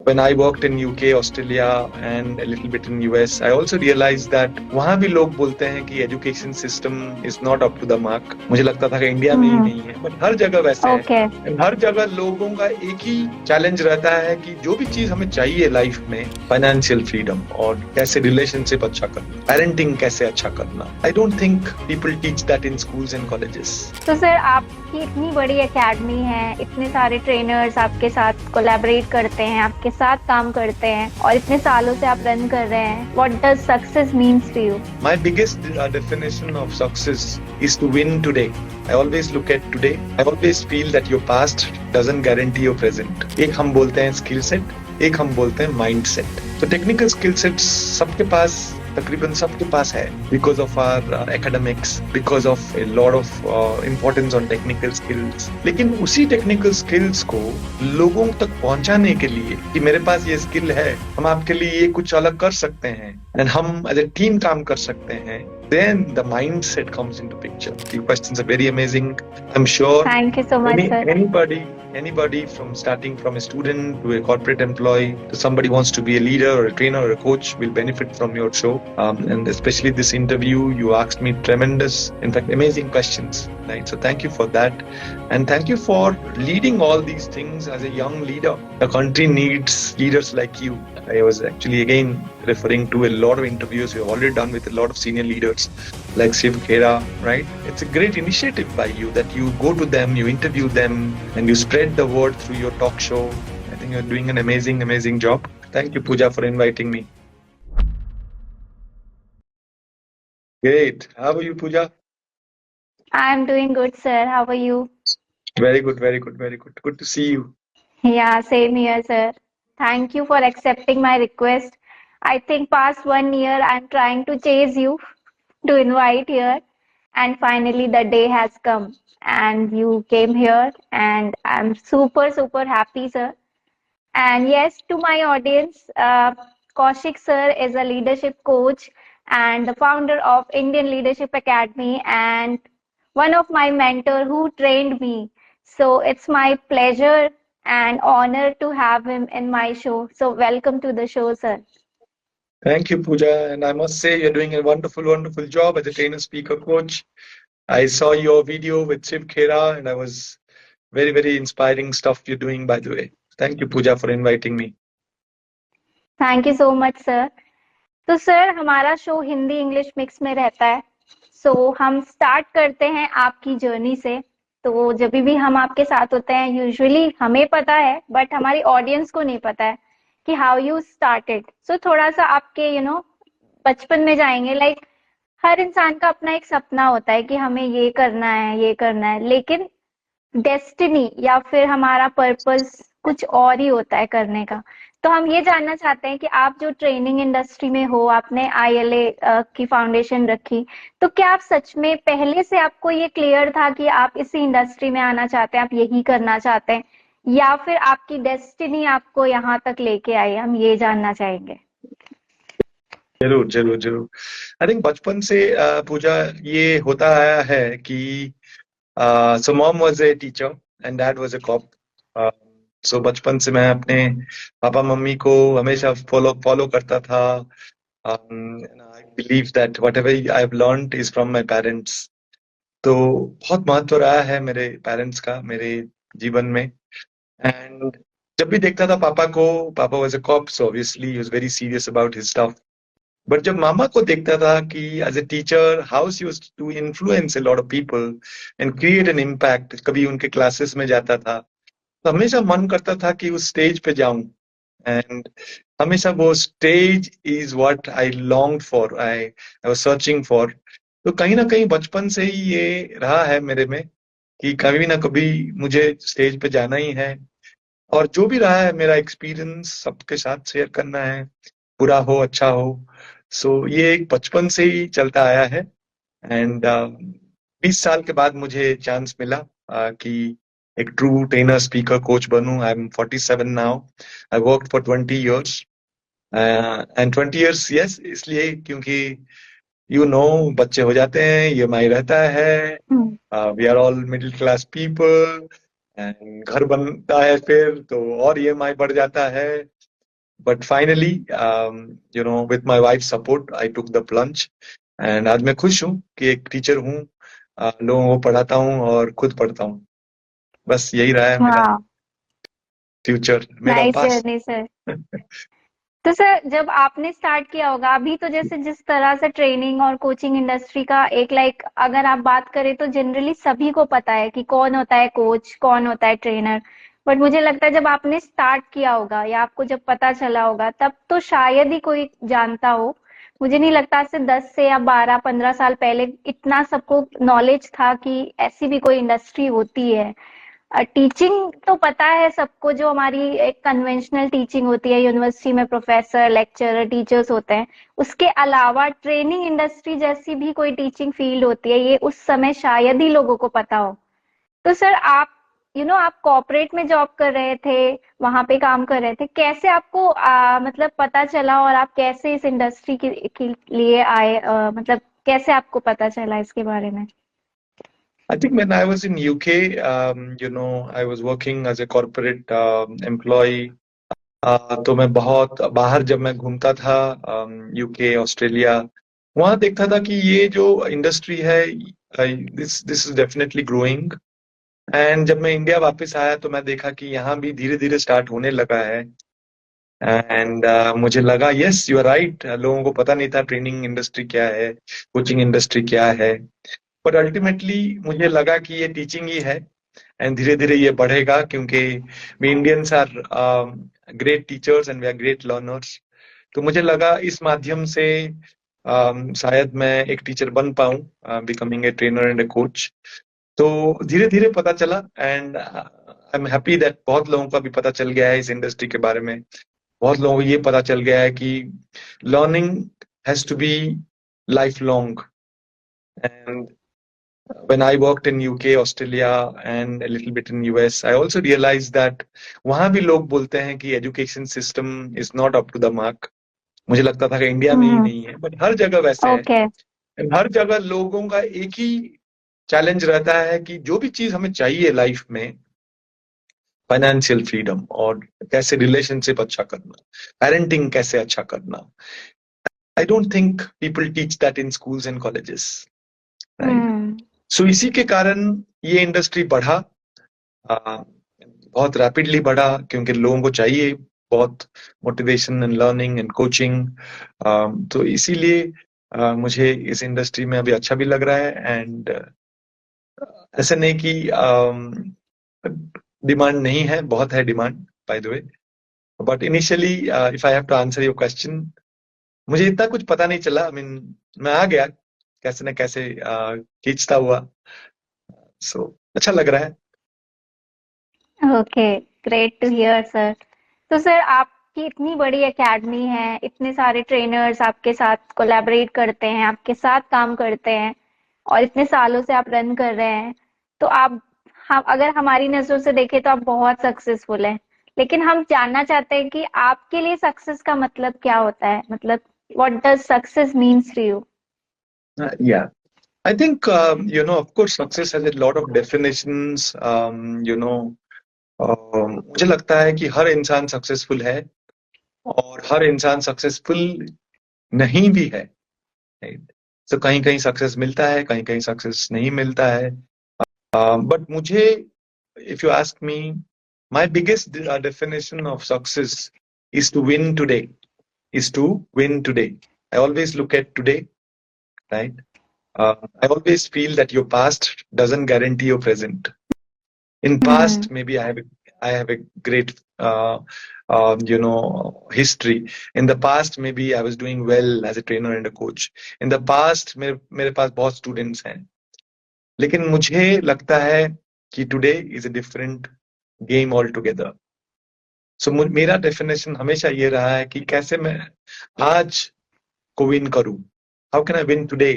When I worked in UK, Australia and a little bit in US, I also realized that वहाँ भी लोग बोलते हैं कि education system is not up to the mark. मुझे लगता था कि इंडिया में ही नहीं है, बट हर जगह वैसे है। Okay. And हर जगह लोगों का एक ही चैलेंज रहता है कि जो भी चीज हमें चाहिए लाइफ में, फाइनेंशियल फ्रीडम और कैसे रिलेशनशिप अच्छा करना, पेरेंटिंग कैसे अच्छा करना, I don't think people teach that in schools and colleges. तो सर, आपकी इतनी बड़ी एकेडमी है, इतने सारे ट्रेनर्स आपके साथ कोलैबोरेट करते हैं, आपके साथ काम करते हैं और इतने सालों से आप रन कर रहे हैं। What does success means to you? My biggest definition of success is to win today. I always look at today. I always feel that your past doesn't guarantee your present. एक हम बोलते हैं skill set, एक हम बोलते हैं mind set. तो technical skill set सबके पास, तकरीबन सबके पास है, because of our academics, because of a lot of importance on technical skills. लेकिन उसी टेक्निकल स्किल्स को लोगों तक पहुंचाने के लिए कि मेरे पास ये स्किल है, हम आपके लिए ये कुछ अलग कर सकते हैं एंड हम एज ए टीम काम कर सकते हैं, then the mindset comes into picture. The questions are very amazing. I'm sure Thank you so much, sir. Anybody from starting from a student to a corporate employee to somebody wants to be a leader or a trainer or a coach will benefit from your show. And especially this interview, you asked me tremendous, in fact, amazing questions. Right? So thank you for that. And thank you for leading all these things as a young leader. The country needs leaders like you. I was actually again referring to a lot of interviews we have already done with a lot of senior leaders like Shiv Khera, right? It's a great initiative by you that you go to them, you interview them, and you spread the word through your talk show. I think you're doing an amazing job. Thank you, Pooja, for inviting me. Great. How are you, Pooja? I'm doing good, sir. How are you? Very good. Good to see you. Yeah, same here, sir. Thank you for accepting my request. I think past 1 year I'm trying to chase you to invite here, and finally the day has come and you came here, and I'm super happy, sir. And yes, to my audience, Kaushik sir is a leadership coach and the founder of Indian Leadership Academy and one of my mentor who trained me. So it's my pleasure and honor to have him in my show. So welcome to the show, sir. Thank you, Pooja. And I must say you're doing a wonderful job as a trainer, speaker, coach. I saw your video with Shiv Khera and I was very inspiring stuff you're doing, by the way. Thank you, Pooja, for inviting me. Thank you so much sir. तो sir, हमारा show Hindi English mix में रहता है, सो हम start करते हैं आपकी journey से। तो जब भी हम आपके साथ होते हैं, यूजुअली हमें पता है बट हमारी ऑडियंस को नहीं पता है कि हाउ यू स्टार्टेड। सो थोड़ा सा आपके बचपन में जाएंगे। लाइक हर इंसान का अपना एक सपना होता है कि हमें ये करना है, लेकिन डेस्टिनी या फिर हमारा पर्पस कुछ और ही होता है करने का। तो हम ये जानना चाहते हैं कि आप जो ट्रेनिंग इंडस्ट्री में हो, आपने आईएलए की फाउंडेशन रखी, तो क्या आप सच में पहले से आपको ये क्लियर था कि आप इसी इंडस्ट्री में आना चाहते हैं, आप यही करना चाहते हैं, या फिर आपकी डेस्टिनी आपको यहाँ तक लेके आई? हम ये जानना चाहेंगे। जरूर। आई थिंक बचपन से पूजा ये होता आया है कि so mom was a teacher and dad was a cop. So बचपन से मैं अपने पापा मम्मी को हमेशा फॉलो करता था. And I believe that whatever I've learned is from my parents. तो बहुत महत्व रहा है मेरे पेरेंट्स का मेरे जीवन में. एंड जब भी देखता था पापा को, पापा was a cop, so obviously he was very serious about his stuff. But जब मामा को देखता था कि as a teacher how she used to influence a lot of people and create an impact, कभी उनके क्लासेस में जाता था तो हमेशा मन करता था कि उस स्टेज पे जाऊं. एंड हमेशा वो stage is what I longed for, I was searching for. तो कहीं ना कहीं बचपन से ही ये रहा है मेरे में कि कभी ना कभी मुझे स्टेज पे जाना ही है, और जो भी रहा है मेरा एक्सपीरियंस सबके साथ शेयर करना है, बुरा हो अच्छा हो. सो ये एक बचपन से ही चलता आया है. एंड 20 साल के बाद मुझे चांस मिला कि एक ट्रू ट्रेनर स्पीकर कोच बनूं. I am 47 now. I work for 20 years. And 20 years yes इसलिए क्योंकि बच्चे हो जाते हैं, ईएमआई रहता है, we are all middle class people, and घर बनता है फिर तो और ईएमआई बढ़ जाता है. But finally with my wife support I took the plunge and आज मैं खुश हूँ कि एक टीचर हूँ, लोगों को पढ़ाता हूँ और खुद पढ़ता हूँ। बस यही रहा है मेरा हाँ, फ्यूचर, मेरा नाइस पास्ट। Journey sir. तो सर जब आपने स्टार्ट किया होगा अभी, तो जैसे जिस तरह से ट्रेनिंग और कोचिंग इंडस्ट्री का एक अगर आप बात करें तो जनरली सभी को पता है कि कौन होता है कोच, कौन होता है ट्रेनर। बट मुझे लगता है जब आपने स्टार्ट किया होगा या आपको जब पता चला होगा तब तो शायद ही कोई जानता हो। मुझे नहीं लगता आज से 10 से या 12-15 साल पहले इतना सबको नॉलेज था कि ऐसी भी कोई इंडस्ट्री होती है। टीचिंग तो पता है सबको, जो हमारी एक कन्वेंशनल टीचिंग होती है यूनिवर्सिटी में, प्रोफेसर लेक्चरर टीचर्स होते हैं। उसके अलावा ट्रेनिंग इंडस्ट्री जैसी भी कोई टीचिंग फील्ड होती है, ये उस समय शायद ही लोगों को पता हो। तो सर आप आप कॉर्पोरेट में जॉब कर रहे थे, वहां पे काम कर रहे थे, कैसे आपको मतलब पता चला और आप कैसे इस इंडस्ट्री के लिए आए, मतलब कैसे आपको पता चला इसके बारे में? I think when I was in UK, I was working as a corporate employee. तो मैं बहुत बाहर जब मैं घूमता था, यूके, ऑस्ट्रेलिया, वहां देखता था कि ये जो इंडस्ट्री है, this this is definitely growing. And जब मैं इंडिया वापस आया तो मैं देखा कि यहाँ भी धीरे धीरे स्टार्ट होने लगा है। एंड मुझे लगा यस, यू आर राइट, लोगों को पता नहीं था ट्रेनिंग इंडस्ट्री क्या है, कोचिंग इंडस्ट्री क्या है। बट अल्टीमेटली मुझे लगा कि ये टीचिंग ही है एंड धीरे धीरे ये बढ़ेगा, क्योंकि we Indians are great teachers and we are great learners. तो मुझे लगा इस माध्यम से शायद मैं एक टीचर बन पाऊं, becoming a trainer and A coach. तो धीरे धीरे पता चला and I am happy that बहुत लोगों को अभी पता चल गया है इस इंडस्ट्री के बारे में। बहुत लोगों को ये पता चल गया है कि learning has to be life long. And when I worked in UK, Australia, and a little bit in US, I also realized that वहां भी लोग बोलते हैं कि education system is not up to the mark. मुझे लगता था कि इंडिया में ही हम्म। नहीं है, बट हर जगह वैसे है। ओके। And हर जगह लोगों का एक ही चैलेंज रहता है कि जो भी चीज हमें चाहिए लाइफ में, फाइनेंशियल फ्रीडम और कैसे रिलेशनशिप अच्छा करना, पेरेंटिंग कैसे अच्छा करना, I don't think people teach that in schools and colleges, right? Hmm. So इसी के कारण ये इंडस्ट्री बढ़ा, बहुत रैपिडली बढ़ा, क्योंकि लोगों को चाहिए बहुत motivation and learning and coaching. तो इसीलिए मुझे इस इंडस्ट्री में अभी अच्छा भी लग रहा है। एंड ऐसा नहीं कि डिमांड नहीं है, बहुत है demand, by the way. But initially if I have to answer your question, मुझे इतना कुछ पता नहीं चला। आई मीन मैं आ गया कैसे न कैसे, खींचता हुआ। सो अच्छा लग रहा है। Okay, great to hear sir. तो सर आपकी इतनी बड़ी एकेडमी है, इतने सारे ट्रेनर्स आपके साथ कोलैबोरेट करते हैं, आपके साथ काम करते हैं, और इतने सालों से आप रन कर रहे हैं। तो आप, हम अगर हमारी नजरों से देखें तो आप बहुत सक्सेसफुल हैं। लेकिन हम जानना चाहते हैं कि आपके लिए सक्सेस का मतलब क्या होता है, मतलब what does success means to you? या I think, of course, success has a lot of definitions. मुझे लगता है कि हर इंसान सक्सेसफुल है और हर इंसान सक्सेसफुल नहीं भी है, राइट? तो कहीं कहीं सक्सेस मिलता है, कहीं कहीं सक्सेस नहीं मिलता है। बट मुझे, if you ask me, my biggest definition of success is to win today, is to win today. I always look at today, right? I always feel that your past doesn't guarantee your present. In hmm. past, maybe I have a great history. In the past, maybe I was doing well as a trainer and a coach. In the past, मेरे पास बहुत students हैं। लेकिन मुझे लगता है कि today is a different game all together. So मेरा definition हमेशा ये रहा है कि कैसे मैं आज को विन करूं। How can I win today,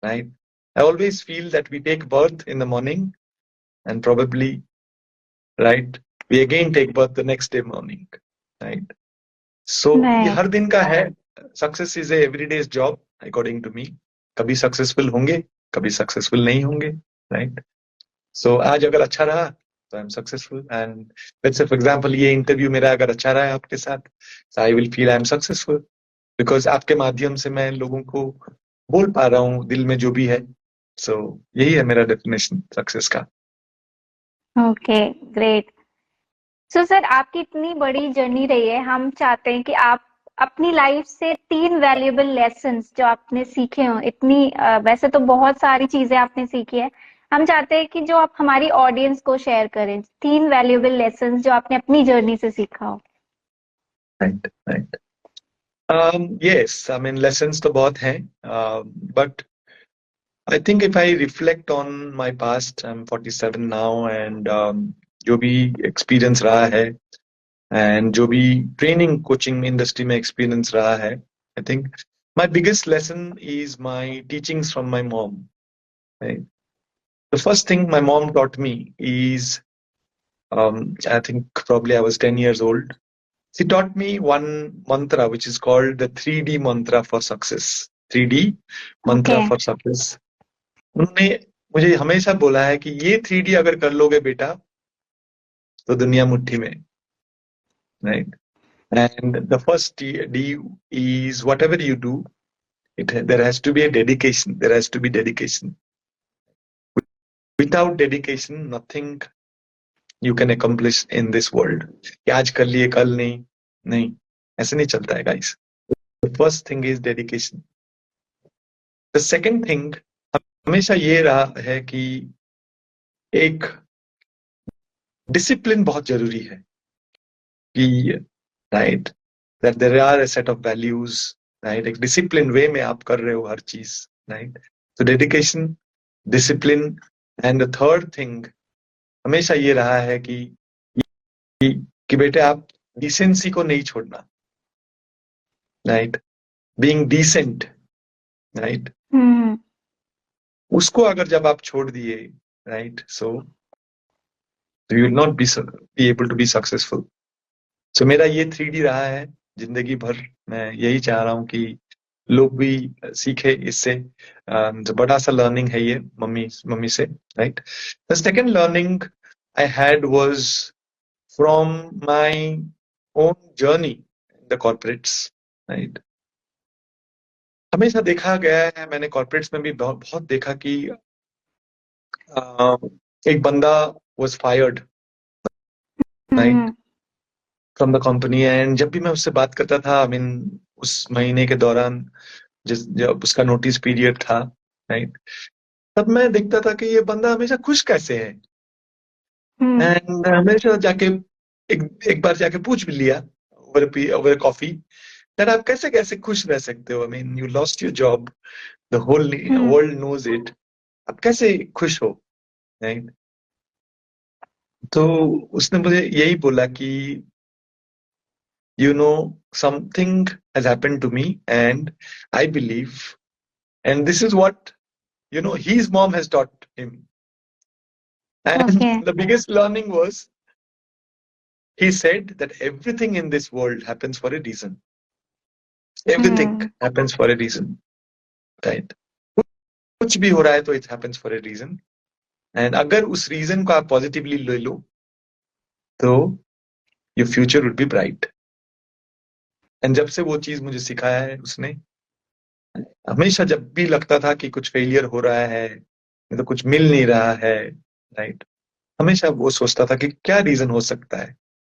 right? I always feel that we take birth in the morning and probably, right, we again take birth the next day morning, right? So ये राइट। हर दिन का है। Success is a everyday's job according to me. कभी successful होंगे, कभी successful नहीं होंगे, राइट? सो आज अगर अच्छा रहा so I'm successful. And let's say for example ये इंटरव्यू मेरा अगर अच्छा रहा है आपके साथ, so I will feel I'm successful because आपके माध्यम से मैं लोगों को बोल पा रहा हूँ दिल में जो भी है. So यही है मेरा डेफिनेशन सक्सेस का. Okay, great. सो सर, आपकी इतनी बड़ी जर्नी रही है, हम चाहते हैं कि आप अपनी लाइफ से 3 वैल्यूएबल लेसन्स जो आपने सीखे हो, इतनी वैसे तो बहुत सारी चीजें आपने सीखी है, हम चाहते हैं कि जो आप हमारी ऑडियंस को शेयर करें 3 वैल्यूएबल लेसन्स जो आपने अपनी जर्नी से सीखा हो. Right, right. Yes, I mean lessons तो बहुत हैं, but I think if I reflect on my past, I'm 47 now, and जो भी experience रहा है and जो भी training coaching industry में experience रहा है, I think my biggest lesson is my teachings from my mom. Right? The first thing my mom taught me is, I think probably I was 10 years old. She taught me one mantra which is called the 3D mantra for success. 3D mantra okay. for success. उन्होंने मुझे हमेशा बोला है कि ये 3D अगर कर लोगे बेटा तो दुनिया मुट्ठी में. Right. And the first D is whatever you do, there has to be a dedication. There has to be dedication. Without dedication nothing you can accomplish in this world. कि आज कर लिए कल नहीं, नहीं, ऐसे नहीं चलता है guys. The first thing is dedication. The second thing हमेशा ये रहा है कि एक डिसिप्लिन बहुत जरूरी है. कि right, that there are a set of values. Right, एक डिसिप्लिन वे में आप कर रहे हो हर चीज. राइट. तो dedication, discipline. And the third thing हमेशा ये रहा है कि बेटे आप डिसेंसी को नहीं छोड़ना. राइट. Being decent. राइट. उसको अगर जब आप छोड़ दिए, right, so you will not be able to be successful. So मेरा ये 3D रहा है जिंदगी भर. मैं यही चाह रहा हूँ कि लोग भी सीखे इससे. जो बड़ा सा लर्निंग है ये मम्मी से. Right. The second learning I had was from my own journey in the corporates. Right. हमेशा देखा गया है, मैंने कॉर्पोरेट्स में भी बहुत देखा कि एक बंदा was fired, right, from the company. And जब भी मैं उससे बात करता था, आई मीन उस महीने के दौरान जब उसका नोटिस पीरियड था, राइट, तब मैं देखता था कि ये बंदा हमेशा खुश कैसे है. एंड हमेशा जाके एक बार जाके पूछ भी लिया ओवर कॉफी, दैट आप कैसे कैसे खुश रह सकते हो. I mean you lost your job, the whole world knows it, आप कैसे खुश हो. राइट. तो उसने मुझे यही बोला कि you know something has happened to me and I believe, and this is what his mom has taught him. And Okay. the biggest learning was, he said that everything in this world happens for a reason. Everything happens for a reason. Right. कुछ भी हो रहा है तो it happens for a reason. And अगर उस reason को आप positively ले लो तो your future would be bright. And जब से वो चीज मुझे सिखाया है उसने, हमेशा जब भी लगता था कि कुछ फेलियर हो रहा है, तो कुछ मिल नहीं रहा है, राइट, हमेशा वो सोचता था कि क्या रीजन हो सकता है,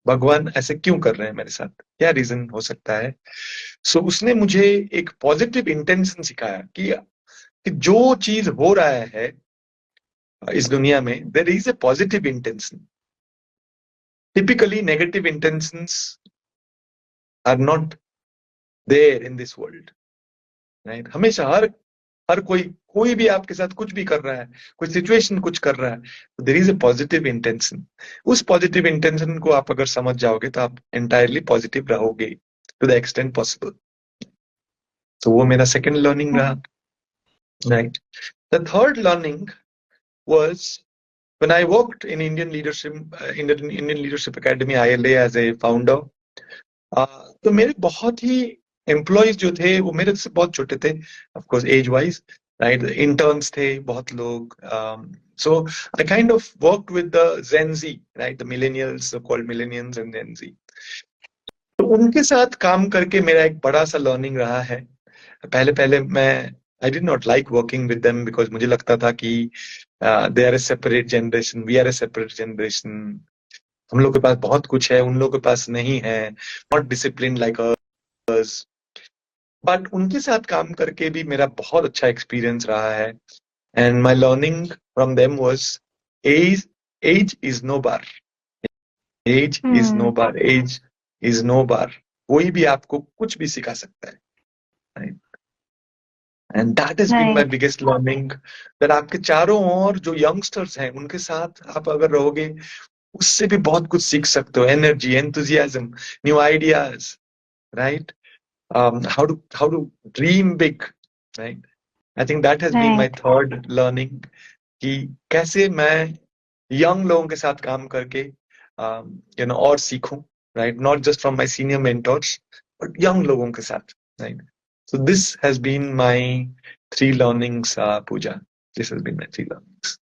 भगवान ऐसे क्यों कर रहे हैं मेरे साथ, क्या रीजन हो सकता है. सो उसने मुझे एक पॉजिटिव इंटेंशन सिखाया कि जो चीज हो रहा है इस दुनिया में, there is a positive intention. Typically negative intentions are not there in this world. Right. हमेशा हर कोई भी आपके साथ कुछ भी कर रहा है, कोई सिचुएशन कुछ कर रहा है, there is a positive intention. उस पॉजिटिव इंटेंशन को आप अगर समझ जाओगे तो आप एंटायरली पॉजिटिव रहोगे टू द एक्सटेंट पॉसिबल. तो वो मेरा सेकेंड लर्निंग रहा. Right. The third learning was when I worked in Indian leadership academy ILA as a founder. तो मेरे बहुत ही एम्प्लॉयज जो थे वो मेरे से बहुत छोटे थे, of course age wise. Right. Interns थे बहुत लोग, So I kind of worked with the Gen Z, right? The millennials, so called millennials and Gen Z. तो उनके साथ काम करके मेरा एक बड़ा सा लर्निंग रहा है। पहले पहले मैं I did not like working with them because मुझे लगता था कि they are a separate generation, we are a separate generation, हम लोग के पास बहुत कुछ है, उन लोग के पास नहीं है, not discipline like us. But उनके साथ काम करके भी मेरा बहुत अच्छा एक्सपीरियंस रहा है। And my learning from them was age age is no bar, age is no bar, age is no bar. कोई भी आपको कुछ भी सिखा सकता है। And that has been my right. Biggest learning, that आपके चारों ओर जो यंगस्टर्स हैं उनके साथ आप अगर रहोगे उससे भी बहुत कुछ सीख सकते हो। Energy, enthusiasm, new ideas, right? how to dream big, right? I think that has been my right. third learning कि कैसे मैं यंग लोगों के साथ काम करके और सीखूं, right? Not just from my senior mentors but young लोगों के साथ, right? So this has been my three learnings, Pooja. This has been my three learnings.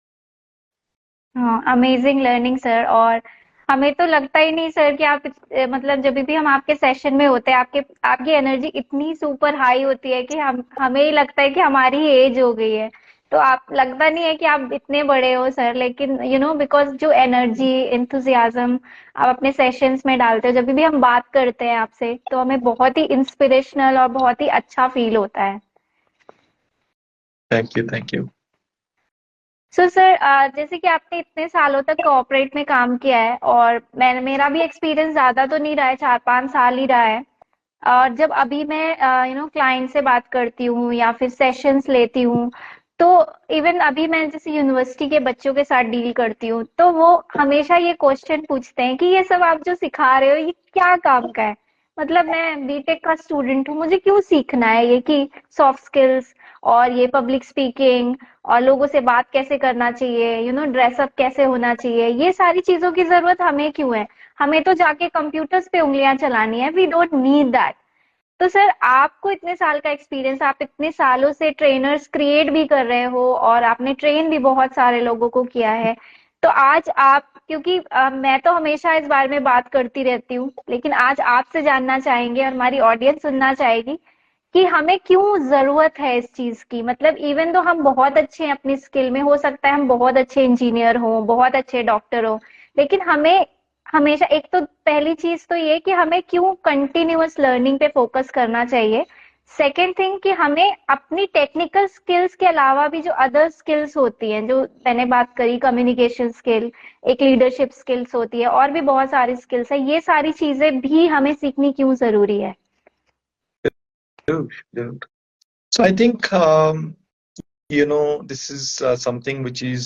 हाँ, अमेजिंग लर्निंग सर। और हमें तो लगता ही नहीं सर कि आप मतलब जब भी हम आपके सेशन में होते हैं आपके आपकी एनर्जी इतनी सुपर हाई होती है कि हम हमें ही लगता है कि हमारी एज हो गई है। तो आप लगता नहीं है कि आप इतने बड़े हो सर, लेकिन बिकॉज जो एनर्जी एंथुसियाज्म आप अपने सेशंस में डालते हो, जब भी हम बात करते हैं आपसे तो हमें बहुत ही इंस्पिरेशनल और बहुत ही अच्छा फील होता है। Thank you, thank you. So sir, जैसे कि आपने इतने सालों तक कॉर्पोरेट में काम किया है और मेरा भी एक्सपीरियंस ज्यादा तो नहीं रहा है, 4-5 साल ही रहा है। और जब अभी मैं क्लाइंट से बात करती हूँ या फिर सेशंस लेती हूँ, तो इवन अभी मैं जैसे यूनिवर्सिटी के बच्चों के साथ डील करती हूँ, तो वो हमेशा ये क्वेश्चन पूछते हैं कि ये सब आप जो सिखा रहे हो ये क्या काम का है। मतलब मैं बीटेक का स्टूडेंट हूँ, मुझे क्यों सीखना है ये कि सॉफ्ट स्किल्स और ये पब्लिक स्पीकिंग और लोगों से बात कैसे करना चाहिए, ड्रेसअप कैसे होना चाहिए, ये सारी चीजों की जरूरत हमें क्यों है। हमें तो जाके कंप्यूटर्स पे उंगलियां चलानी है, वी डोंट नीड दैट। तो सर, आपको इतने साल का एक्सपीरियंस, आप इतने सालों से ट्रेनर्स क्रिएट भी कर रहे हो और आपने ट्रेन भी बहुत सारे लोगों को किया है। तो आज आप, क्योंकि मैं तो हमेशा इस बारे में बात करती रहती हूँ, लेकिन आज आपसे जानना चाहेंगे और हमारी ऑडियंस सुनना चाहेगी कि हमें क्यों जरूरत है इस चीज की। मतलब इवन तो हम बहुत अच्छे हैं अपनी स्किल में, हो सकता है हम बहुत अच्छे इंजीनियर हो, बहुत अच्छे डॉक्टर हो, लेकिन हमें हमेशा, एक तो पहली चीज तो ये कि हमें क्यों कंटिन्यूअस लर्निंग पे फोकस करना चाहिए। सेकेंड थिंग कि हमें अपनी टेक्निकल स्किल्स के अलावा भी जो अदर स्किल्स होती हैं, जो मैंने बात करी, कम्युनिकेशन स्किल, एक लीडरशिप स्किल्स होती है, और भी बहुत सारी स्किल्स है, ये सारी चीजें भी हमें सीखनी क्यों जरूरी है। Dude, dude. So I think this is something which is,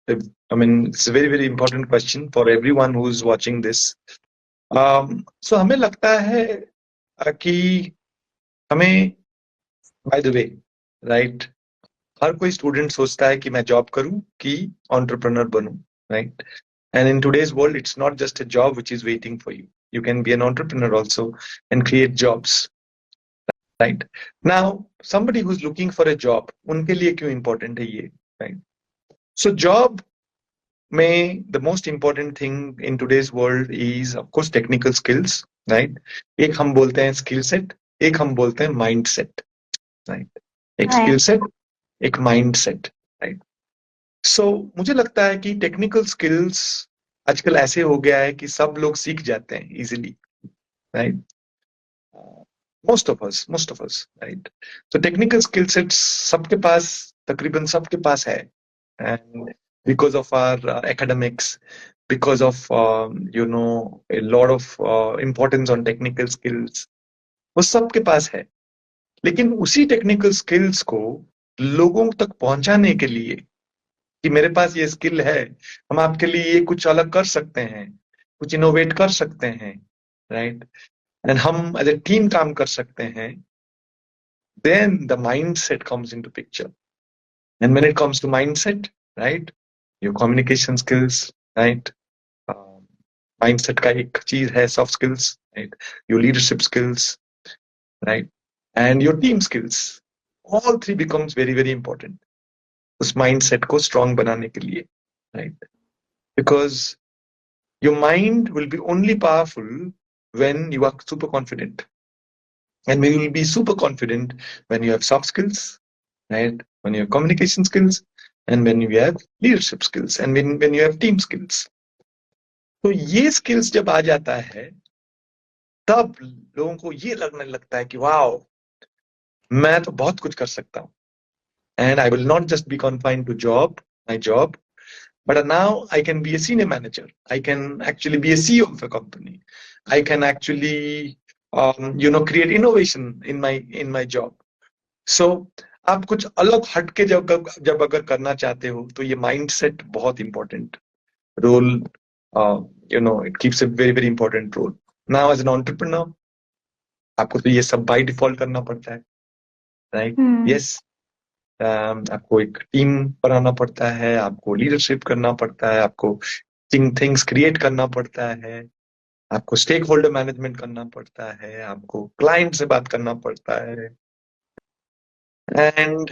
I mean, it's a very, very important question for everyone who's watching this. So हमें लगता है कि हमें, बाय द वे, राइट, हर कोई स्टूडेंट सोचता है कि मैं जॉब करूं कि एंटरप्रेन्योर बनूं, right? And in today's world it's not just a job which is waiting for you, you can be an entrepreneur also and create jobs, right? Now somebody who's looking for a job, उनके लिए क्यों important है ये, right? So job में the most important thing in today's world is of course technical skills, right? एक हम बोलते हैं स्किल सेट, एक हम बोलते हैं माइंड सेट, राइट? एक स्किल राइट। सेट, एक माइंड सेट, राइट? सो मुझे लगता है कि टेक्निकल स्किल्स आजकल ऐसे हो गया है कि सब लोग सीख जाते हैं easily, right? most of us, right? So technical skill sets सबके पास, तकरीबन सबके पास है, and because of our academics, because of a lot of importance on technical skills, वो सबके पास है। लेकिन उसी टेक्निकल स्किल्स को लोगों तक पहुंचाने के लिए कि मेरे पास ये स्किल है, हम आपके लिए ये कुछ अलग कर सकते हैं, कुछ इनोवेट कर सकते हैं, राइट? एंड हम एज ए टीम काम कर सकते हैं, then the mindset comes into picture. And when it comes to mindset, right, your communication skills, right, um, mindset का एक चीज है soft skills, right, your leadership skills, right, and your team skills, all three becomes very, very important. उस mindset को strong बनाने के लिए, right? Because your mind will be only powerful when you are super confident, and you will be super confident when you have soft skills, right? When you have communication skills, and when you have leadership skills, and when you have team skills. तो ये skills जब आ जाता है, तब लोगों को ये लगने लगता है कि वाओ, मैं तो बहुत कुछ कर सकता हूँ, and I will not just be confined to my job, but now I can be a senior manager. I can actually be a CEO of a company. I can actually, create innovation in my job. So आप कुछ अलग हटके जब अगर करना चाहते हो, तो ये माइंडसेट बहुत important role, it keeps a very very important role. Now as an entrepreneur, आपको तो ये सब बाय डिफॉल्ट करना पड़ता है, राइट? यस, आपको एक टीम बनाना पड़ता है, आपको लीडरशिप करना पड़ता है, आपको थिंग्स क्रिएट करना पड़ता है, आपको स्टेक होल्डर मैनेजमेंट करना पड़ता है, आपको क्लाइंट से बात करना पड़ता है, एंड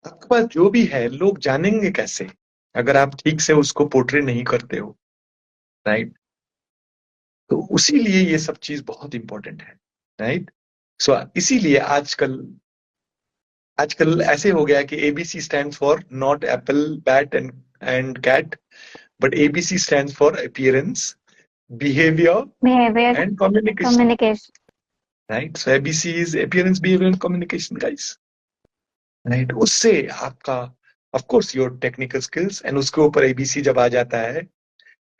आपके पास जो भी है, लोग जानेंगे कैसे अगर आप ठीक से उसको पोर्ट्रे नहीं करते हो, राइट? तो उसी लिए ये सब चीज बहुत इंपॉर्टेंट है, राइट? सो इसीलिए आजकल ऐसे हो गया कि ABC stand for not apple, bat and cat, but ABC stand for appearance, behaviour and communication, right? So ABC is appearance, behaviour and communication, guys, right? उससे आपका of course your technical skills, and उसके ऊपर ABC जब आ जाता है,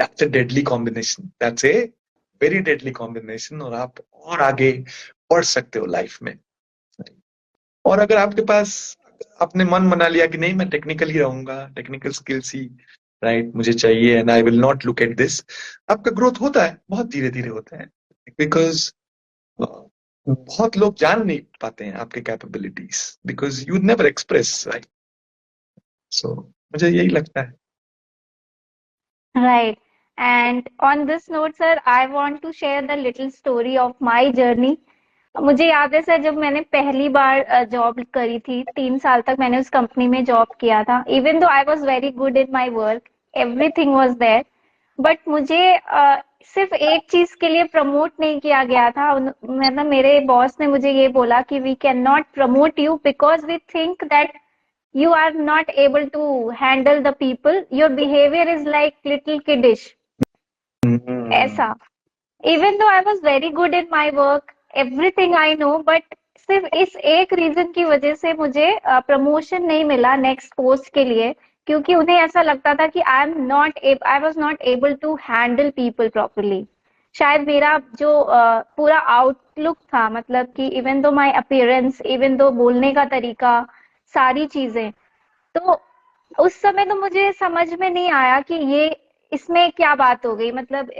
that's a deadly combination, that's a very deadly combination, और आप और आगे बढ़ सकते हो लाइफ में। और अगर आपके पास आपने मन बना लिया कि नहीं, मैं टेक्निकल ही रहूंगा, टेक्निकल स्किल्स ही राइट मुझे चाहिए, and I will not look at this, आपका ग्रोथ होता है, बहुत धीरे धीरे होता है, बिकॉज बहुत लोग जान नहीं पाते हैं आपके capabilities, because you never express, right? So मुझे यही लगता है। Right. And on this note, sir, I want to share the little story of my journey. मुझे याद है सर, जब मैंने पहली बार जॉब करी थी, 3 साल तक मैंने उस कंपनी में जॉब किया था। Even though I was very good in my work, everything was there, but मुझे सिर्फ एक चीज के लिए प्रमोट नहीं किया गया था। मतलब मेरे बॉस ने मुझे ये बोला कि we can not promote you because we think that you are not able to handle the people, your behavior is like little kiddish, ऐसा। Even though I was very good in my work, everything I know, but सिर्फ इस एक reason की वजह से मुझे promotion नहीं मिला नेक्स्ट पोस्ट के लिए, क्योंकि उन्हें ऐसा लगता था कि I was not able to handle people properly. शायद मेरा जो पूरा आउटलुक था, मतलब कि इवन दो माई अपीयरेंस, इवन दो बोलने का तरीका, सारी चीजें, तो उस समय तो मुझे समझ में नहीं आया कि ये इसमें क्या बात हो गई, मतलब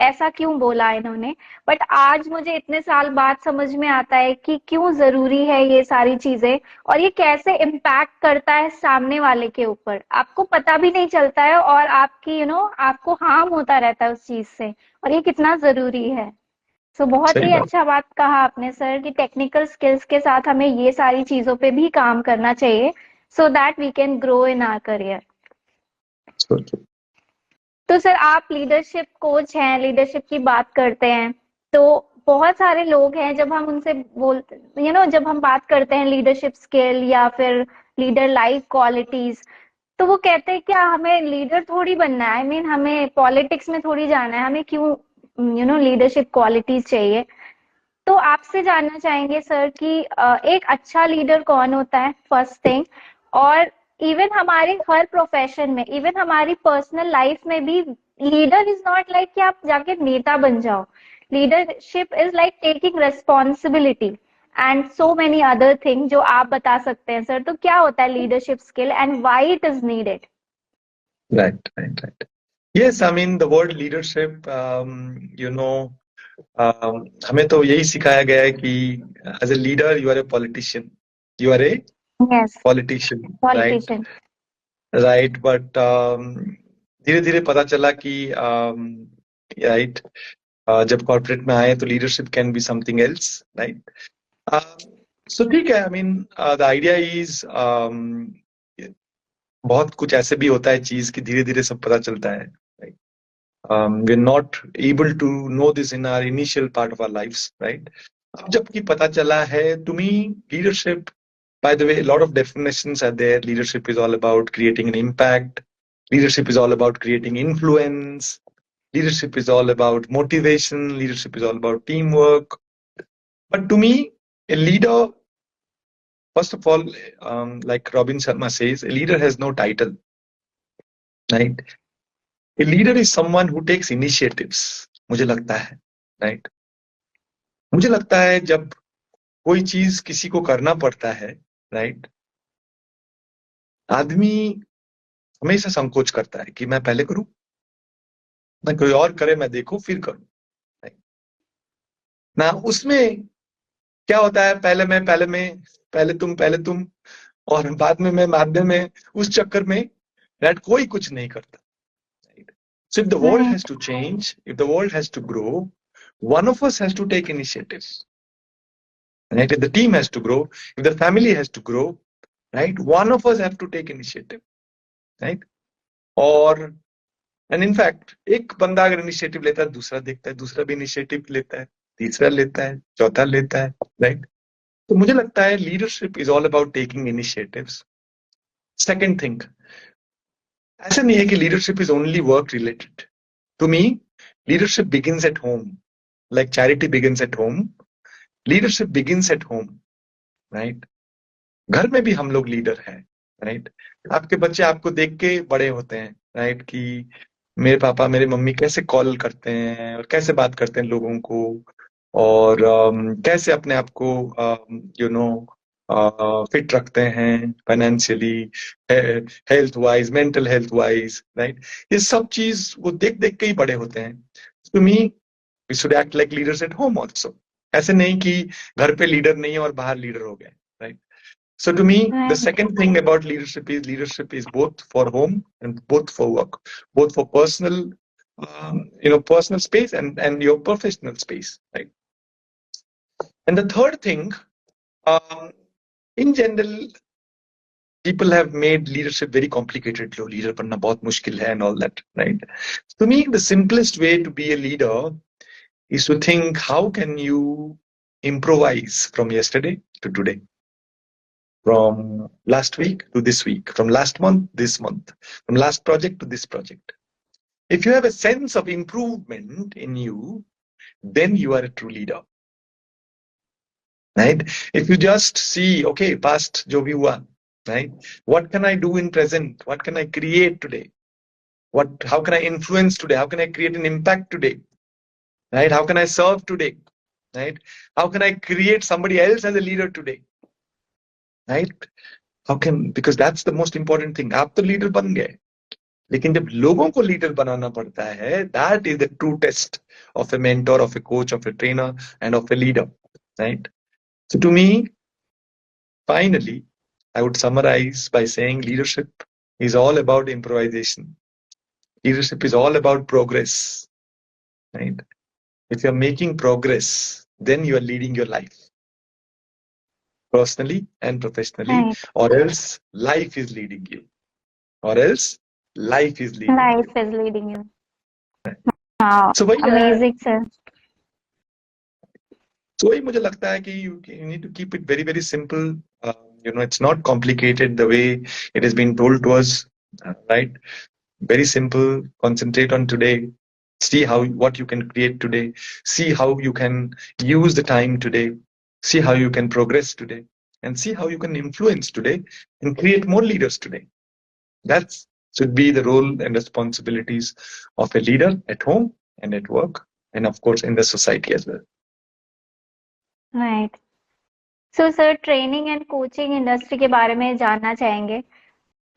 ऐसा क्यों बोला इन्होंने। बट आज मुझे इतने साल बाद समझ में आता है कि क्यों जरूरी है ये सारी चीजें, और ये कैसे इम्पैक्ट करता है सामने वाले के ऊपर, आपको पता भी नहीं चलता है, और आपकी आपको हार्म होता रहता है उस चीज से, और ये कितना जरूरी है। सो बहुत सही ही बात। अच्छा बात कहा आपने सर कि टेक्निकल स्किल्स के साथ हमें ये सारी चीजों पे भी काम करना चाहिए, so that we can grow in our career. तो सर, आप लीडरशिप कोच हैं, लीडरशिप की बात करते हैं, तो बहुत सारे लोग हैं, जब हम उनसे बोलते जब हम बात करते हैं लीडरशिप स्किल या फिर लीडर लाइफ क्वालिटीज, तो वो कहते हैं क्या हमें लीडर थोड़ी बनना है, आई मीन हमें पॉलिटिक्स में थोड़ी जाना है, हमें क्यों लीडरशिप क्वालिटीज चाहिए। तो आपसे जानना चाहेंगे सर कि एक अच्छा लीडर कौन होता है, फर्स्ट थिंग, और इवन हमारे हर प्रोफेशन में, इवन हमारी पर्सनल लाइफ में भी, लीडर इज नॉट लाइक कि आप जाके नेता बन जाओ। Leadership is like taking responsibility and so many other thing, जो आप बता सकते हैं सर। तो क्या होता है leadership skill and why it is needed? Right. Yes, I mean the word leadership, हमें तो यही सिखाया गया है कि as a leader you are a politician, you are a yes, politician, right? Politician. Right, but धीरे धीरे पता चला कि राइट, जब कॉर्पोरेट में आए तो leadership can be something else, right? So ठीक है, I mean the idea is बहुत कुछ ऐसे भी होता है चीज की धीरे धीरे सब पता चलता है, right? We're not able to know this in our initial part of our lives, right? अब जबकि पता चला है, to me leadership, by the way, a lot of definitions are there. Leadership is all about creating an impact. Leadership is all about creating influence. Leadership is all about motivation. Leadership is all about teamwork. But to me, a leader, first of all, like Robin Sharma says, a leader has no title, right? A leader is someone who takes initiatives. मुझे लगता है, right? मुझे लगता है जब कोई चीज किसी को करना पड़ता है, राइट, आदमी हमेशा संकोच करता है कि मैं पहले करूं, ना कोई और करे, मैं देखूं फिर करूं, right? ना उसमें क्या होता है, पहले तुम और बाद में मैं, में उस चक्कर में दैट कोई कुछ नहीं करता, right? So if the world has to change, if the world has to grow, one of us has to take initiative, right? If the team has to grow, if the family has to grow, right, one of us have to take initiative, right? और and in fact एक बंदा अगर initiative लेता है, दूसरा देखता है, दूसरा भी इनिशिएटिव लेता है, तीसरा लेता है, चौथा लेता है, राइट? तो मुझे लगता है leadership is all about taking initiatives. Second thing, ऐसा नहीं है कि leadership is only work related. To me leadership begins at home, like charity begins at home, leadership begins at home, right? घर में भी हम लोग लीडर हैं, राइट? आपके बच्चे आपको देख के बड़े होते हैं, राइट? कि मेरे पापा मेरे मम्मी कैसे कॉल करते हैं और कैसे बात करते हैं लोगों को, और कैसे अपने आप को यू नो फिट रखते हैं financially, health wise, mental health wise, right? ये सब चीज वो देख देख के ही बड़े होते हैं। To me we should act like leaders at home also. ऐसे नहीं कि घर पे लीडर नहीं है और बाहर लीडर हो गए, right? So to me, the second thing about leadership is both for home and both for work, both for personal, personal space and your professional space, right? And the third thing, um, in general, people have made leadership very complicated. Low leader बनना बहुत मुश्किल है and all that, right? To me, the simplest way to be a leader is to think how can you improvise from yesterday to today. From last week to this week, from last month, this month, from last project to this project. If you have a sense of improvement in you, then you are a true leader, right? If you just see, okay, past jo bhi hua, right? What can I do in present? What can I create today? How can I influence today? How can I create an impact today? Right? How can I serve today? Right? How can I create somebody else as a leader today? Right? How can, because that's the most important thing. आप तो leader बन गए, लेकिन जब लोगों को leader बनाना पड़ता है, that is the true test of a mentor, of a coach, of a trainer and of a leader, right? So to me, finally, I would summarize by saying leadership is all about improvisation. Leadership is all about progress, right? If you're making progress, then you are leading your life, personally and professionally, or else life is leading you, or else life is leading you. Life is leading you. Wow, So वही है, amazing, sir. तो वही मुझे लगता है कि you need to keep it very very simple. It's not complicated the way it has been told to us, right? Very simple. Concentrate on today. See what you can create today. See how you can use the time today. See how you can progress today, and see how you can influence today and create more leaders today. That should be the role and responsibilities of a leader at home and at work, and of course in the society as well. Right. So sir, training and coaching industry के बारे में जानना चाहेंगे।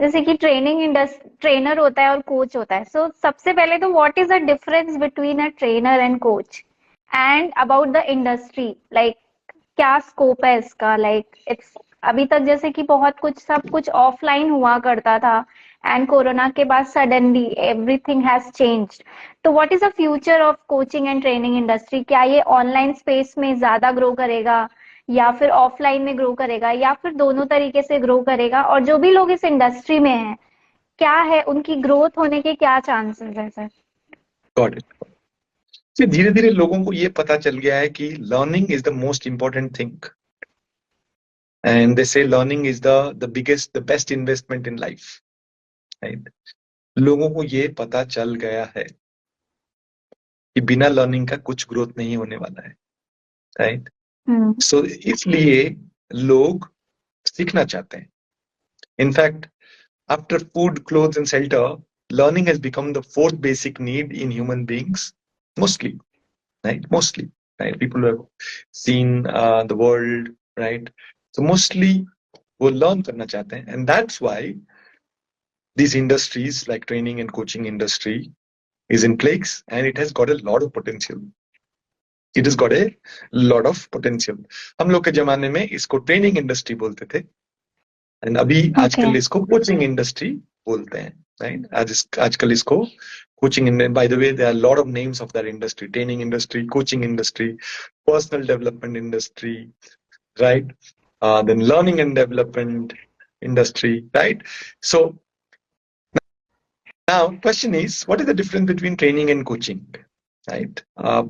जैसे कि trainer होता है और कोच होता है, सो सबसे पहले तो what is the difference between a trainer and coach, and about the industry, like क्या स्कोप है इसका? लाइक इट्स अभी तक जैसे कि बहुत कुछ सब कुछ ऑफलाइन हुआ करता था, एंड कोरोना के बाद सडनली एवरीथिंग हैज चेंज्ड। तो what is the future of coaching and training industry? क्या ये ऑनलाइन स्पेस में ज्यादा ग्रो करेगा, या फिर ऑफलाइन में ग्रो करेगा, या फिर दोनों तरीके से ग्रो करेगा? और जो भी लोग इस इंडस्ट्री में हैं, क्या है, उनकी ग्रोथ होने के क्या चांसेस है सर? Got it. धीरे धीरे लोगों को ये पता चल गया है कि learning is the most important thing, and they say learning is the biggest the best investment in life, right. लोगों को ये पता चल गया है कि बिना लर्निंग का कुछ ग्रोथ नहीं होने वाला है, राइट। सो इसलिए लोग सीखना चाहते हैं। In fact after food, clothes and shelter, learning has become the fourth basic need in human beings, mostly, right? Mostly, right? People who have seen the world, right? So mostly वो learn करना चाहते हैं, and that's why these industries like training and coaching industry is in place, and it has got a lot of potential. It has got a lot of potential. हम लोग के जमाने में इसको ट्रेनिंग इंडस्ट्री बोलते थे, एंड अभी आजकल इसको कोचिंग इंडस्ट्री बोलते हैं, राइट। आजकल इसको coaching, by the way there are lot of names of that industry: training industry, coaching industry, personal development industry, right, then learning and development industry, right. So now question is, what is the difference between training and coaching, right.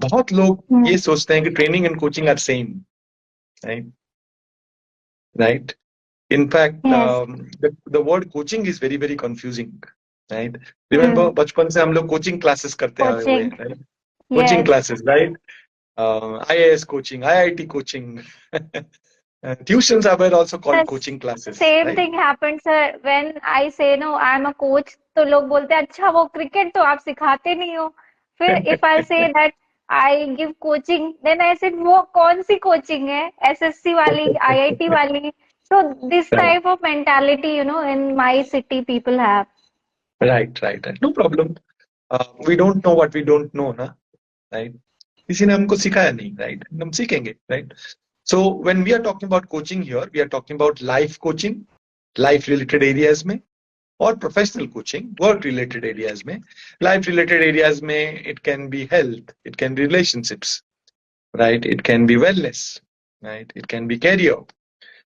बहुत लोग ये सोचते हैं कि training and coaching are same, right, right. In fact, the word coaching is very, very confusing, right? Remember, बचपन से हम लोग coaching classes करते आए हुए हैं, right? Coaching classes, right? IAS coaching, IIT coaching. Tuitions are also called coaching classes. Same right? thing happened, sir. When I say no, I'm a coach, तो लोग बोलते हैं अच्छा वो क्रिकेट तो आप सिखाते नहीं हो। फिर if I say that I give coaching, then I said वो कौन सी कोचिंग है, SSC वाली, IIT वाली? So this type of mentality, in my city people have. Right. No problem. We don't know what we don't know, ना, right? किसी ने हमको सिखाया नहीं, right? हम सीखेंगे, right? So when we are talking about coaching here, we are talking about life coaching, life related areas में, और professional coaching, work related areas में. Life related areas में it can be health, it can be relationships, right? It can be wellness, right? It can be career.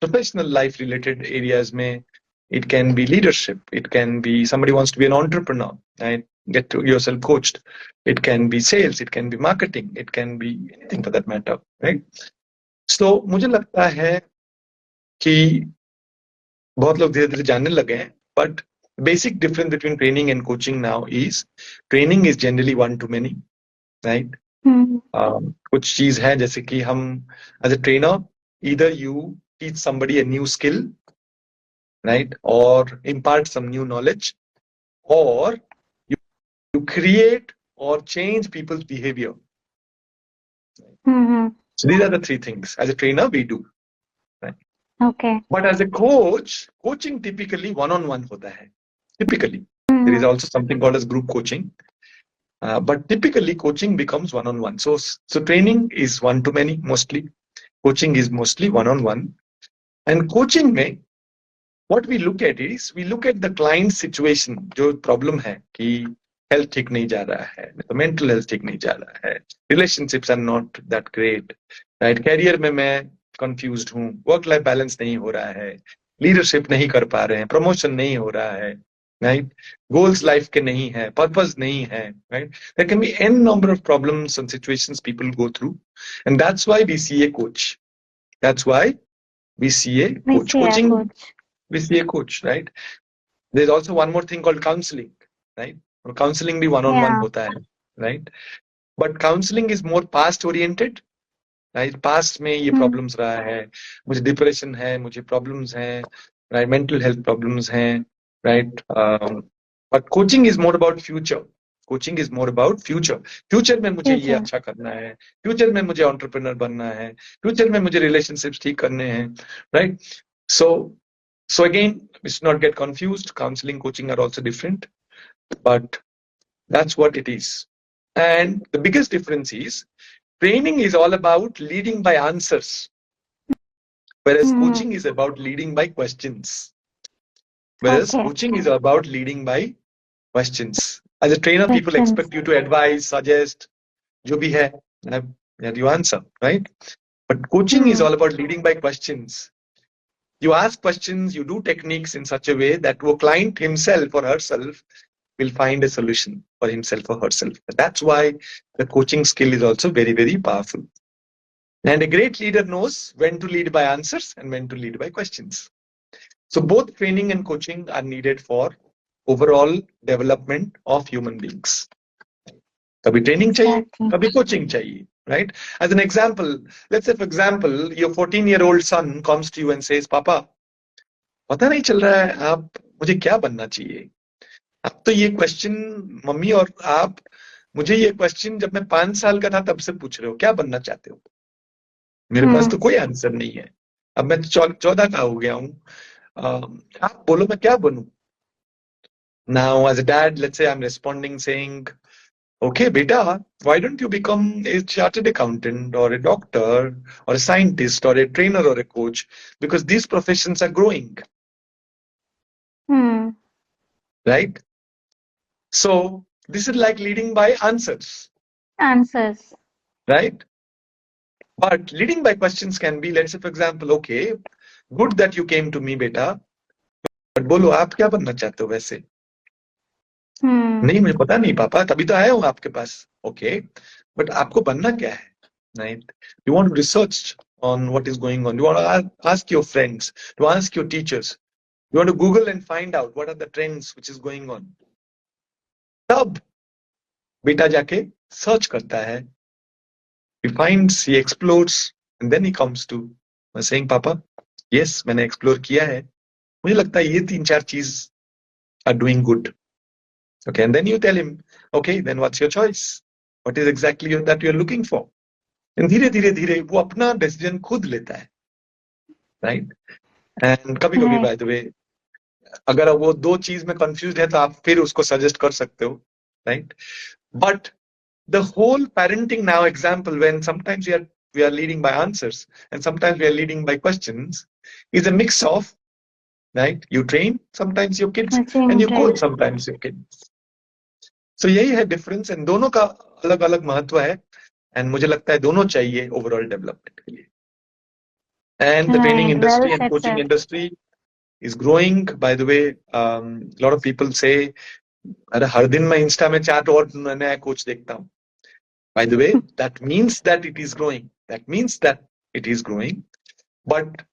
Professional life related areas में it can be leadership, it can be somebody wants to be an entrepreneur, right? Get yourself coached. It can be sales, it can be marketing, it can be anything for that matter, right? So मुझे लगता है कि बहुत लोग धीरे धीरे जानने लगे हैं, but basic difference between training and coaching now is training is generally one to many, right? कुछ चीज है जैसे कि हम as a trainer, either you teach somebody a new skill, right, or impart some new knowledge, or you create or change people's behavior. So these are the three things as a trainer we do, right? Okay. But as a coach, coaching typically one-on-one होता है. Typically, there is also something called as group coaching, but typically coaching becomes one-on-one. So training is one to many mostly. Coaching is mostly one-on-one, and coaching में what we look at is we look at the client situation. जो problem है कि health ठीक नहीं जा रहा है, तो mental health ठीक नहीं जा रहा है, relationships are not that great, right? Career में मैं confused हूँ, work life balance नहीं हो रहा है, leadership नहीं कर पा रहे हैं, promotion नहीं हो रहा है, right? Goals life के नहीं है, purpose नहीं है, right? There can be n number of problems and situations people go through, and that's why we see a coach. That's why we see a coach. We see a coach, right? There's also one more thing called counseling, right? Counseling भी one-on-one होता है, right? But counseling is more past oriented, right? Past में ये problems रहा है, मुझे depression है, मुझे problems हैं, right? Mental health problems हैं, right? But coaching is more about future. Coaching is more about future. Future में मुझे ये अच्छा करना है, future में मुझे entrepreneur बनना है, future में मुझे relationships ठीक करने हैं, right? So again, let's not get confused. Counseling, coaching are also different, but that's what it is. And the biggest difference is training is all about leading by answers, whereas coaching is about leading by questions. Whereas coaching is about leading by questions. As a trainer, people expect you to advise, suggest, जो भी है, that you answer, right? But coaching is all about leading by questions. You ask questions, you do techniques in such a way that wo client himself or herself will find a solution for himself or herself. That's why the coaching skill is also very, very powerful. And a great leader knows when to lead by answers and when to lead by questions. So both training and coaching are needed for overall development of human beings. कभी training चाहिए, Exactly. कभी coaching चाहिए, right? As an example, let's say for example, your 14-year-old son comes to you and says, "Papa, पता नहीं चल रहा है आप मुझे क्या बनना चाहिए। आप तो ये क्वेश्चन मम्मी और आप मुझे ये क्वेश्चन जब मैं 5 साल का था तब से पूछ रहे हो, क्या बनना चाहते हो? मेरे पास तो कोई आंसर नहीं है। अब मैं 14 का हो गया हूँ। आप बोलो मैं क्या बनूं?" Now, as a dad, let's say I'm responding saying, "Okay, beta, why don't you become a chartered accountant or a doctor or a scientist or a trainer or a coach? Because these professions are growing, right? So this is like leading by answers, Answers. right? But leading by questions can be, let's say, for example, okay, good that you came to me, beta, but बोलो आप क्या बनना चाहते हो वैसे? नहीं मुझे पता नहीं पापा, तभी तो आया हूँ आपके पास। ओके, बट आपको बनना क्या है? Right? You want to research on what is going on. You want to ask your friends, to ask your teachers. You want to Google and find out what are the trends which is going on. तब बेटा जाके search करता है, he finds, he explores, and then he comes to saying, "Papa, yes, मैंने explore किया है, मुझे लगता है ये 3-4 चीज are doing good." Okay, and then you tell him, "Okay, then what's your choice? What is exactly that you're looking for?" And धीरे धीरे धीरे वो अपना डिसीजन खुद लेता है, राइट? एंड कभी कभी बाय द वे अगर वो 2 चीज में कंफ्यूज है तो आप फिर उसको सजेस्ट कर सकते हो, right? But the whole parenting now example, when sometimes we are leading by answers and sometimes we are leading by questions, is a mix of, right? You train sometimes your kids and you coach sometimes your kids. So यही है difference, and दोनों का अलग अलग महत्व है, and मुझे लगता है दोनों चाहिए ओवरऑल डेवलपमेंट के लिए. And the training industry and coaching industry is growing. By the way, a lot of people say, अरे हर दिन मैं इंस्टा में 4 और नया कोच देखता हूँ. By the way, that means that it is growing. That means that it is growing. But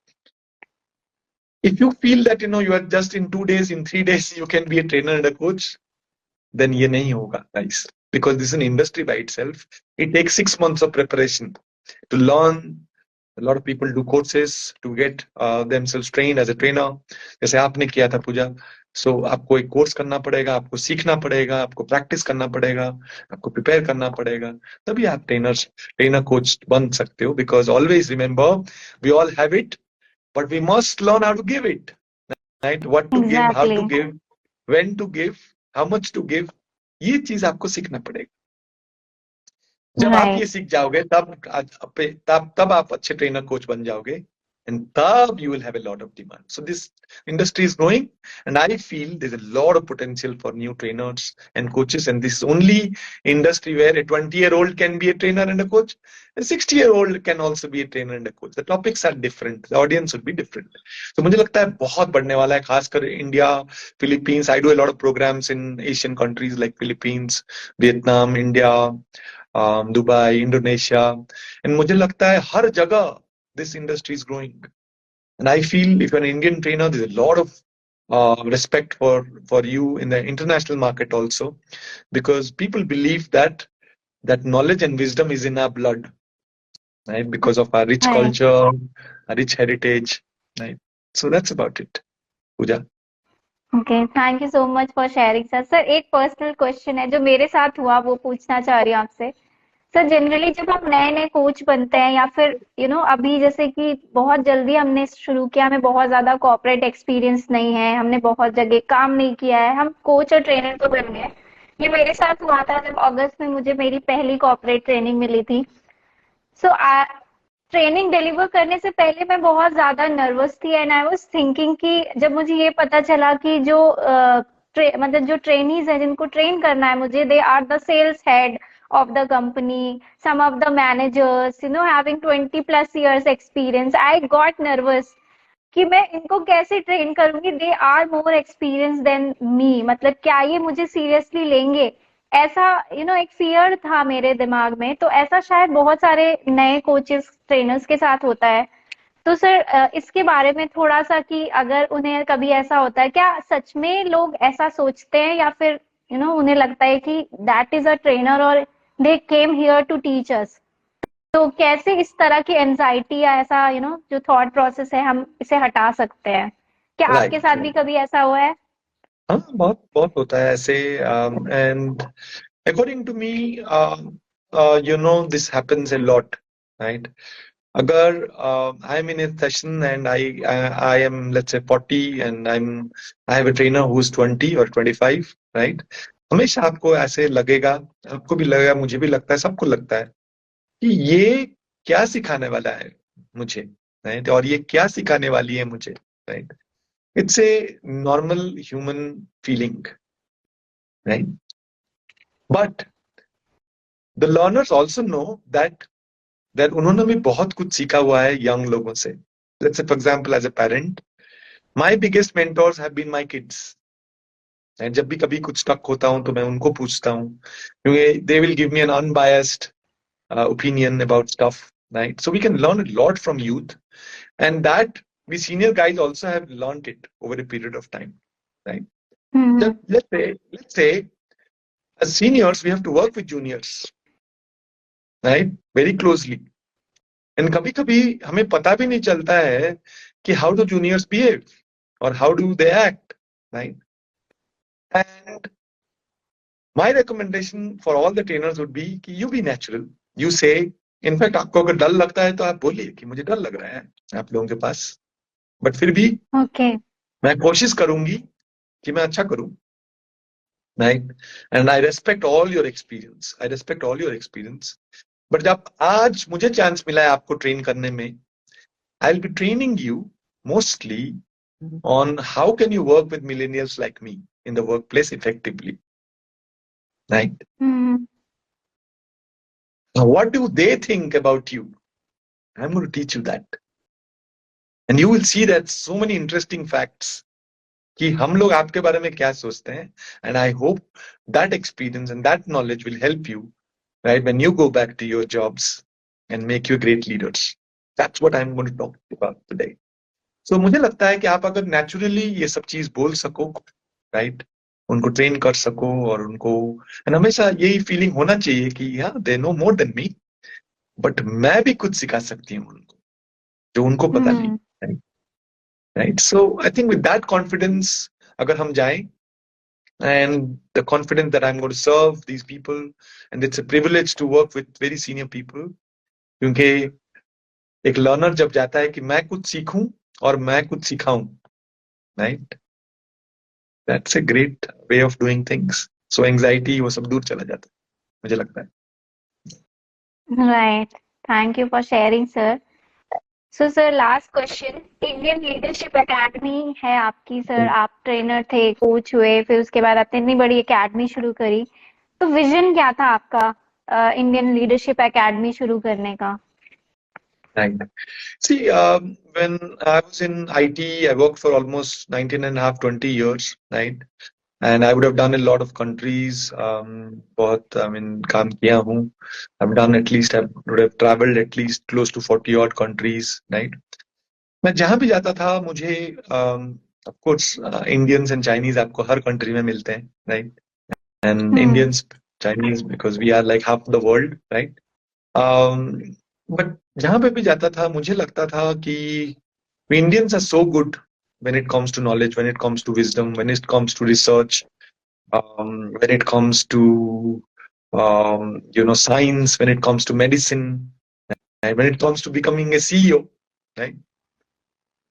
if you feel that you are just in 2 days, in 3 days you can be a trainer and a coach, then ये नहीं होगा, guys. Because this is an industry by itself. It takes 6 months of preparation to learn. A lot of people do courses to get themselves trained as a trainer. जैसे आपने किया था पूजा. So आपको एक course करना पड़ेगा, आपको सीखना पड़ेगा, आपको प्रैक्टिस करना पड़ेगा, आपको प्रिपेयर करना पड़ेगा, तभी आप ट्रेनर कोच बन सकते हो. Because always remember, we all have it, but we must learn how to give it, right? What to give, how to give, when to give, how much to give, ये चीज आपको सीखना पड़ेगा. जब आप ये सीख जाओगे तब आप अच्छे ट्रेनर कोच बन जाओगे, and tab you will have a lot of demand. So this industry is growing, and I feel there's a lot of potential for new trainers and coaches, and this is only industry where a 20-year-old can be a trainer and a coach, a 60-year-old can also be a trainer and a coach. The topics are different, the audience would be different. So मुझे लगता है बहुत बढ़ने वाला है, खासकर India, Philippines. I do a lot of programs in Asian countries like Philippines, Vietnam, India, Dubai, Indonesia, and मुझे लगता है हर जगह this industry is growing. And I feel if you're an Indian trainer, there's a lot of respect for you in the international market also, because people believe that knowledge and wisdom is in our blood, right? Because of our rich culture, our rich heritage, right? So that's about it, Pooja. Okay, thank you so much for sharing, sir. Sir एक personal question है जो मेरे साथ हुआ, वो पूछना चाह रही हूँ आपसे. सर जनरली जब हम नए नए कोच बनते हैं या फिर अभी जैसे कि बहुत जल्दी हमने शुरू किया, हमें बहुत ज्यादा कॉर्पोरेट एक्सपीरियंस नहीं है, हमने बहुत जगह काम नहीं किया है, हम कोच और ट्रेनर तो बन गए. ये मेरे साथ हुआ था जब अगस्त में मुझे मेरी पहली कॉर्पोरेट ट्रेनिंग मिली थी. सो ट्रेनिंग डिलीवर करने से पहले मैं बहुत ज्यादा नर्वस थी, एंड आई वाज थिंकिंग कि जब मुझे ये पता चला कि जो मतलब जो ट्रेनीज हैं जिनको ट्रेन करना है मुझे, they are the sales head of the company, some of the managers, having 20+ years experience, I got nervous. कि मैं इनको कैसे ट्रेन करूंगी, they are more experience than me, मतलब क्या ये मुझे सीरियसली लेंगे, ऐसा एक फियर था मेरे दिमाग में। तो ऐसा शायद बहुत सारे नए कोचेस ट्रेनर्स के साथ होता है। तो सर इसके बारे में थोड़ा सा कि अगर उन्हें कभी ऐसा होता है, क्या सच में लोग ऐसा सोचते हैं, या फिर उन्हें लगता है कि दैट इज अ ट्रेनर और they came here to teach us. तो कैसे इस तरह की एंजाइटी या ऐसा जो थॉट प्रोसेस है हम इसे हटा सकते हैं? क्या आपके राइट, साथ भी राइट। कभी ऐसा हुआ है? हाँ, बहुत बहुत होता है ऐसे। And according to me, this happens a lot, right? अगर I am in a session and I am, let's say, 40, and I have a trainer who is 20 or 25, right? हमेशा आपको ऐसे लगेगा, आपको भी लगेगा, मुझे भी लगता है, सबको लगता है कि ये क्या सिखाने वाला है मुझे, राइट? और ये क्या सिखाने वाली है मुझे, right? It's a normal human feeling, right? But the learners also know that उन्होंने भी बहुत कुछ सीखा हुआ है यंग लोगों से। Let's say for example, as a parent, my biggest mentors have been my kids. जब भी कभी कुछ स्टक होता हूं तो मैं उनको पूछता हूँ, क्योंकि they will give me N unbiased opinion about stuff, right? So we can learn a lot from youth, and that we senior guys also have learned it over a period of time, right? Hmm. Just let's say as seniors we have to work with juniors, right? Very closely. And कभी कभी हमें पता भी नहीं चलता है कि how do juniors behave or how do they act, right? And my recommendation for all the trainers would be कि you be natural. You say, in fact आपको अगर डर लगता है तो आप बोलिए कि मुझे डर लग रहा है आप लोगों के पास, बट फिर भी ओके। मैं कोशिश करूंगी कि मैं अच्छा करूं, right? And I respect all your experience, I respect all your experience. But जब आज मुझे चांस मिला है आपको ट्रेन करने में, I will be training you mostly on how can you work with millennials like me in the workplace effectively, right? Hmm. Now, what do they think about you? I'm going to teach you that, and you will see that so many interesting facts कि हम लोग आपके बारे में क्या सोचते हैं। And I hope that experience and that knowledge will help you, right, when you go back to your jobs and make you great leaders. That's what I am going to talk about today. So मुझे लगता है कि आप अगर naturally ये सब चीज बोल सको, राइट, उनको ट्रेन कर सको, और उनको, एंड हमेशा यही फीलिंग होना चाहिए कि हाँ, they know more than me, but मैं भी कुछ सिखा सकती हूँ उनको जो उनको पता नहीं, hmm. Right? So I think with that confidence अगर हम जाएं, and the confidence that I'm going to serve these people, and it's a privilege to work with very senior people, क्योंकि एक लर्नर जब जाता है कि मैं कुछ सीखूं और मैं कुछ सिखाऊं, right, that's a great way of doing things. So anxiety वो सब दूर चला जाता है, मुझे लगता है। राइट। Thank you for sharing sir. So sir, last question. Indian leadership academy है आपकी सर, आप ट्रेनर थे, कोच हुए, फिर उसके बाद आपने इतनी बड़ी एकेडमी शुरू करी। तो विजन क्या था आपका इंडियन लीडरशिप एकेडमी शुरू करने का? Right. See, when I was in IT, I worked for almost 19 and a half, 20 years, right? And I would have done a lot of countries. बहुत, I mean, काम किया हूँ. I've done at least, I would have traveled at least close to 40 odd countries, right? मैं जहाँ भी जाता था मुझे, of course, Indians and Chinese आपको हर country में मिलते हैं, right? And hmm. Indians, Chinese, because we are like half the world, right? But जहां पे भी जाता था मुझे लगता था कि Indians are so good when it comes to knowledge, when it comes to wisdom, when it comes to research, when it comes to science, when it comes to medicine, and when it comes to becoming a CEO, right?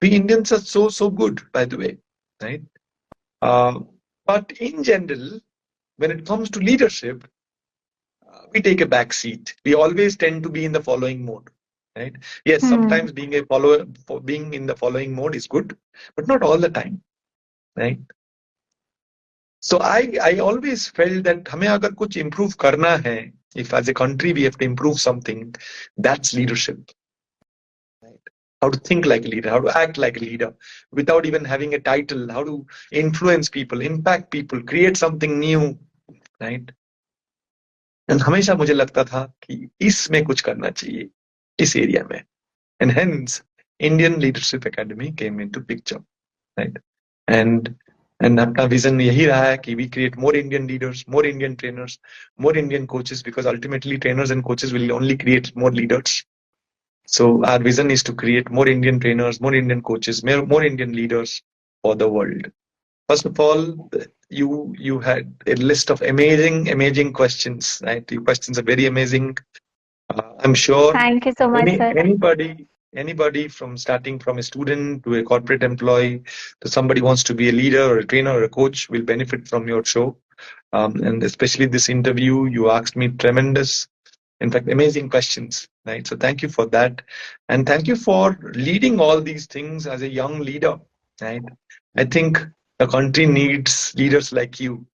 We Indians are so good, by the way, right? Uh, but in general, when it comes to leadership, we take a back seat. We always tend to be in the following mode, right? Yes, hmm. sometimes being a follower, being in the following mode is good, but not all the time, right? So I always felt that हमें अगर कुछ improve करना है, if as a country we have to improve something, that's leadership, right? how to think like a leader, how to act like a leader without even having a title, how to influence people, impact people, create something new, right? And हमेशा मुझे लगता था कि इसमें कुछ करना चाहिए, इस एरिया में. And hence, Indian Leadership Academy came into picture, right? And अपना vision यही रहा है कि we create more Indian leaders, more Indian trainers, more Indian coaches, because ultimately trainers and coaches will only create more leaders. So our vision is to create more Indian trainers, more Indian coaches, more Indian leaders for the world. First of all, you had a list of amazing questions, right? Your questions are very amazing. I'm sure Thank you so much, sir. anybody from starting from a student to a corporate employee to somebody wants to be a leader or a trainer or a coach will benefit from your show. And especially this interview, you asked me tremendous, in fact, amazing questions, right? So thank you for that. And thank you for leading all these things as a young leader, right? I think the country needs leaders like you,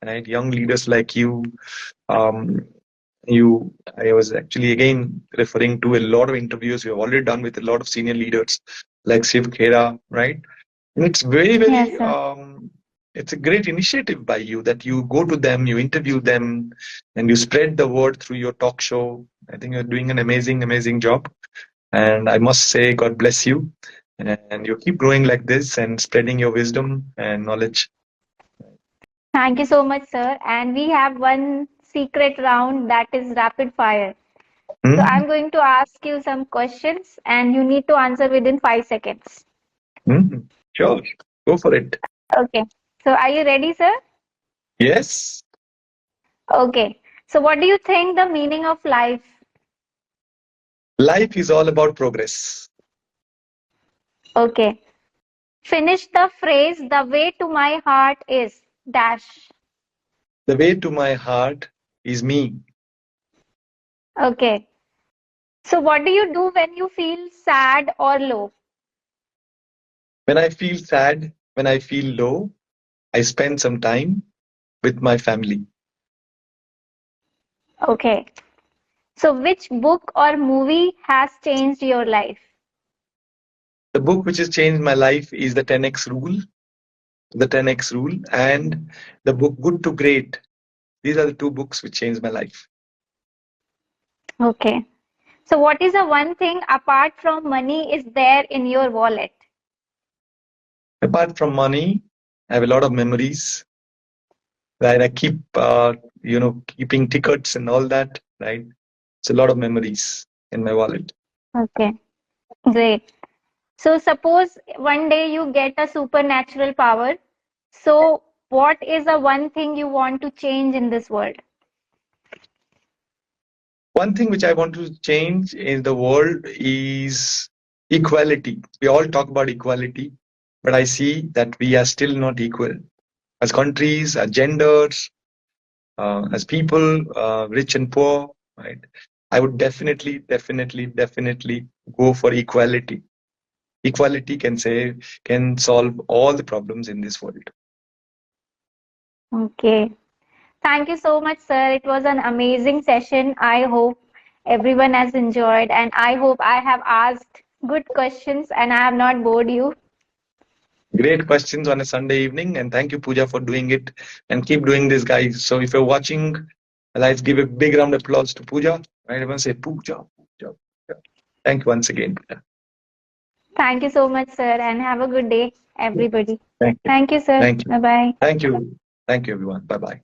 right? Young leaders like you. Um, I was actually again referring to a lot of interviews you have already done with a lot of senior leaders like Shiv Khera, right? And it's Yes, sir. it's a great initiative by you that you go to them, you interview them, and you spread the word through your talk show. I think you're doing an amazing job. And I must say, God bless you. And you keep growing like this and spreading your wisdom and knowledge. Thank you so much, sir. And we have one secret round, that is rapid fire. So Hmm? I'm going to ask you some questions and you need to answer within 5 seconds. Hmm. Sure. Go for it. Okay. So are you ready, sir? Yes. Okay. So what do you think the meaning of life? Life is all about progress. Okay. Finish the phrase, the way to my heart is dash. The way to my heart is me. Okay. So what do you do when you feel sad or low? When I feel sad, when I feel low, I spend some time with my family. Okay. So which book or movie has changed your life? The book which has changed my life is the 10x rule, and the book Good to Great. These are the two books which changed my life. Okay. So what is the one thing apart from money is there in your wallet? Apart from money, I have a lot of memories, right? I keep, keeping tickets and all that, right? It's a lot of memories in my wallet. Okay. Great. So suppose one day you get a supernatural power. So what is the one thing you want to change in this world? One thing which I want to change in the world is equality. We all talk about equality, but I see that we are still not equal as countries, as genders, as people, rich and poor, right? I would definitely go for equality. Equality can solve all the problems in this world. Okay. Thank you so much, sir. It was an amazing session. I hope everyone has enjoyed, and I hope I have asked good questions and I have not bored you. Great questions on a Sunday evening, and thank you, Pooja, for doing it, and keep doing this, guys. So if you're watching, let's give a big round of applause to Pooja. Right? Everyone say Pooja, Pooja, Pooja. Thank you once again, Pooja. Thank you so much, sir, and have a good day, everybody. Thank you. Thank you, sir. Thank you. Bye bye. Thank you. Thank you, everyone. Bye bye.